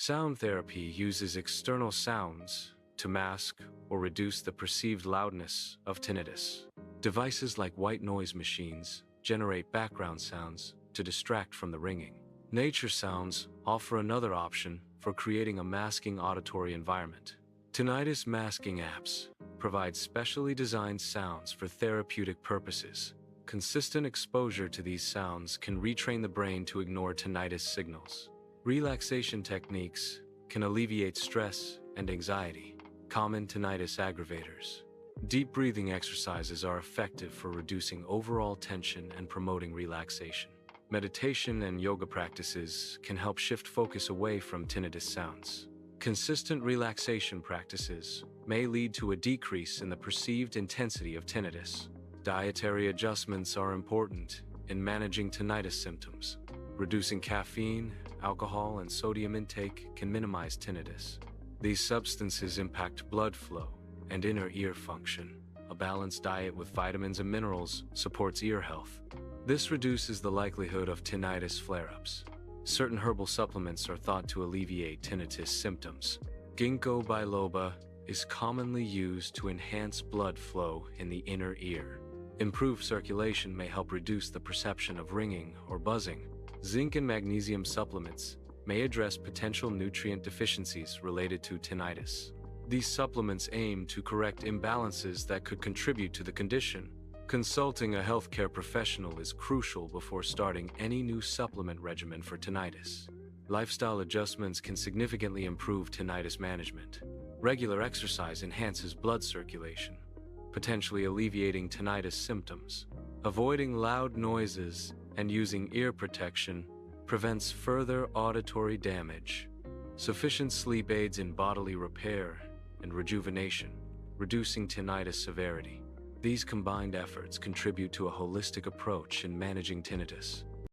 Sound therapy uses external sounds to mask or reduce the perceived loudness of tinnitus. Devices like white noise machines generate background sounds to distract from the ringing. Nature sounds offer another option for creating a masking auditory environment. Tinnitus masking apps provide specially designed sounds for therapeutic purposes. Consistent exposure to these sounds can retrain the brain to ignore tinnitus signals. Relaxation techniques can alleviate stress and anxiety. Common tinnitus aggravators. Deep breathing exercises are effective for reducing overall tension and promoting relaxation. Meditation and yoga practices can help shift focus away from tinnitus sounds. Consistent relaxation practices may lead to a decrease in the perceived intensity of tinnitus. Dietary adjustments are important in managing tinnitus symptoms. Reducing caffeine, alcohol, and sodium intake can minimize tinnitus. These substances impact blood flow and inner ear function. A balanced diet with vitamins and minerals supports ear health. This reduces the likelihood of tinnitus flare-ups. Certain herbal supplements are thought to alleviate tinnitus symptoms. Ginkgo biloba is commonly used to enhance blood flow in the inner ear. Improved circulation may help reduce the perception of ringing or buzzing. Zinc and magnesium supplements may address potential nutrient deficiencies related to tinnitus. These supplements aim to correct imbalances that could contribute to the condition. Consulting a healthcare professional is crucial before starting any new supplement regimen for tinnitus. Lifestyle adjustments can significantly improve tinnitus management. Regular exercise enhances blood circulation, potentially alleviating tinnitus symptoms. Avoiding loud noises and using ear protection prevents further auditory damage. Sufficient sleep aids in bodily repair and rejuvenation, reducing tinnitus severity. These combined efforts contribute to a holistic approach in managing tinnitus.